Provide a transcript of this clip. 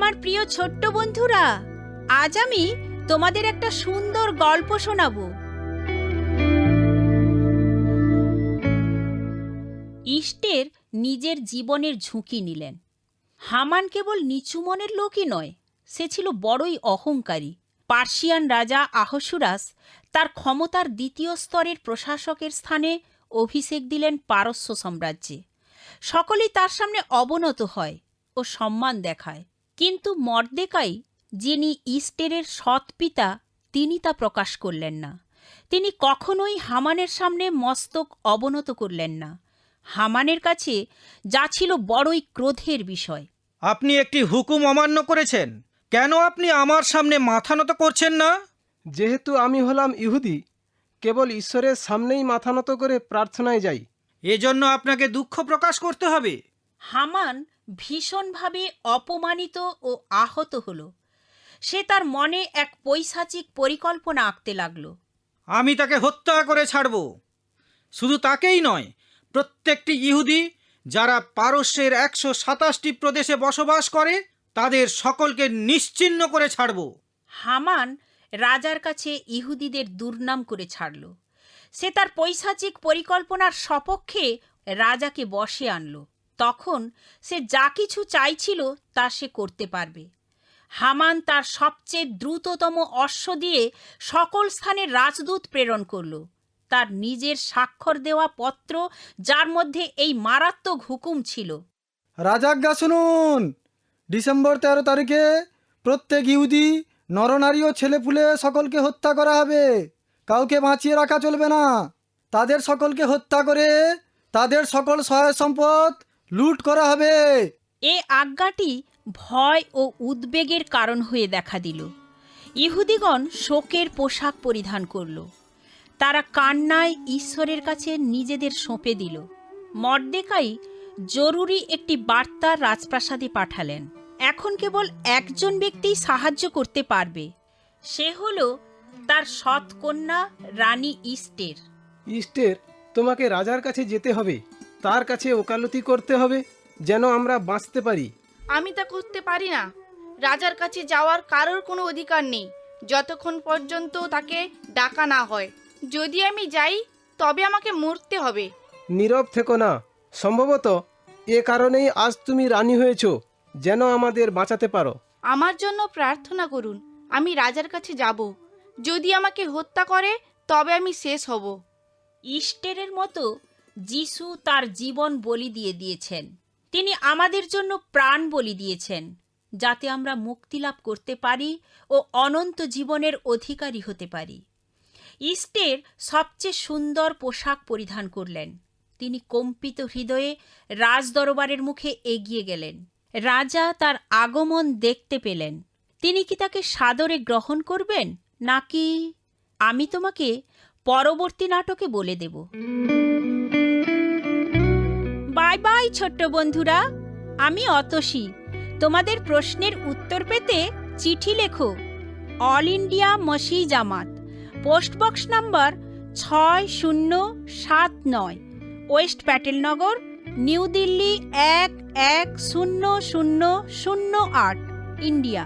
আমার প্রিয় ছোট্ট বন্ধুরা, আজ আমি তোমাদের একটা সুন্দর গল্প শোনাবো। ইস্টের নিজের জীবনের ঝুঁকি নিলেন। হামান কেবল নিচু মনের লোকই নয়, সে ছিল বড়ই অহংকারী। পার্সিয়ান রাজা আহসুরাস তার ক্ষমতার দ্বিতীয় স্তরের প্রশাসকের স্থানে অভিষেক দিলেন পারস্য সাম্রাজ্যে। সকলেই তার সামনে অবনত হয় ও সম্মান দেখায়, কিন্তু মর্দেকাই, যিনি ইস্টেরের সৎ পিতা, তিনি তা প্রকাশ করলেন না। তিনি কখনোই হামানের সামনে মস্তক অবনত করলেন না। হামানের কাছে যা ছিল বড়ই ক্রোধের বিষয়। আপনি একটি হুকুম অমান্য করেছেন, কেন আপনি আমার সামনে মাথা নত করছেন না? যেহেতু আমি হলাম ইহুদি, কেবল ঈশ্বরের সামনেই মাথা নত করে প্রার্থনায় যাই। এজন্য আপনাকে দুঃখ প্রকাশ করতে হবে। হামান ভীষণভাবে অপমানিত ও আহত হল। সে তার মনে এক পৈশাচিক পরিকল্পনা আঁকতে লাগল। আমি তাকে হত্যা করে ছাড়ব। শুধু তাকেই নয়, প্রত্যেকটি ইহুদি যারা পারস্যের 127টি প্রদেশে বসবাস করে তাদের সকলকে নিশ্চিহ্ন করে ছাড়ব। হামান রাজার কাছে ইহুদিদের দুর্নাম করে ছাড়ল। সে তার পৈশাচিক পরিকল্পনার সপক্ষে রাজাকে বশে আনল। তখন সে যা কিছু চাইছিল তা সে করতে পারবে। হামান তার সবচেয়ে দ্রুততম অশ্ব দিয়ে সকল স্থানে রাজদূত প্রেরণ করল। তার নিজের স্বাক্ষর দেওয়া পত্র, যার মধ্যে এই মারাত্মক হুকুম ছিল। রাজাজ্ঞা শুনুন, ডিসেম্বর 13 তারিখে প্রত্যেক ইহুদি নরনারী ও ছেলেপুলে সকলকে হত্যা করা হবে। কাউকে বাঁচিয়ে রাখা চলবে না। তাদের সকলকে হত্যা করে তাদের সকল সহায় সম্পদ লুট করা হবে। এ আজ্ঞাটি ভয় ও উদ্বেগের কারণ হয়ে দেখা দিল। ইহুদিগণ শোকের পোশাক পরিধান করল। তারা কান্নায় ঈশ্বরের কাছে নিজেদের সঁপে দিল। মর্দেকাই জরুরি একটি বার্তা রাজপ্রাসাদে পাঠালেন। এখন কেবল একজন ব্যক্তি সাহায্য করতে পারবে। সে হল তার সৎ কন্যা রানী ইস্টের। ইস্টের, তোমাকে রাজার কাছে যেতে হবে। তার কাছে ওকালতি করতে হবে যেন আমরা বাঁচতে পারি। আমি তা করতে পারি না। রাজার কাছে যাওয়ার কারোর কোনো অধিকার নেই যতক্ষণ পর্যন্ত তাকে ডাকা না হয়। যদি আমি যাই তবে আমাকে মরতে হবে। নীরব থেকো না। সম্ভবত এ কারণেই আজ তুমি রানী হয়েছো, যেন আমাদের বাঁচাতে পারো। আমার জন্য প্রার্থনা করুন। আমি রাজার কাছে যাব। যদি আমাকে হত্যা করে তবে আমি শেষ হব। ইস্টেরের মতো যিশু তার জীবন বলি দিয়ে দিয়েছেন। তিনি আমাদের জন্য প্রাণ বলি দিয়েছেন, যাতে আমরা মুক্তি লাভ করতে পারি ও অনন্ত জীবনের অধিকারী হতে পারি। ইস্টের সবচেয়ে সুন্দর পোশাক পরিধান করলেন। তিনি কম্পিত হৃদয়ে রাজদরবারের মুখে এগিয়ে গেলেন। রাজা তার আগমন দেখতে পেলেন। তিনি কি তাকে সাদরে গ্রহণ করবেন, নাকি? আমি তোমাকে পরবর্তী নাটকে বলে দেব। বাই বাই ছোট্ট বন্ধুরা, আমি অতসী। তোমাদের প্রশ্নের উত্তর পেতে চিঠি লেখো। All India Masih Jamaat, post box number 6079, west Patel Nagar, New Delhi 1100008, India.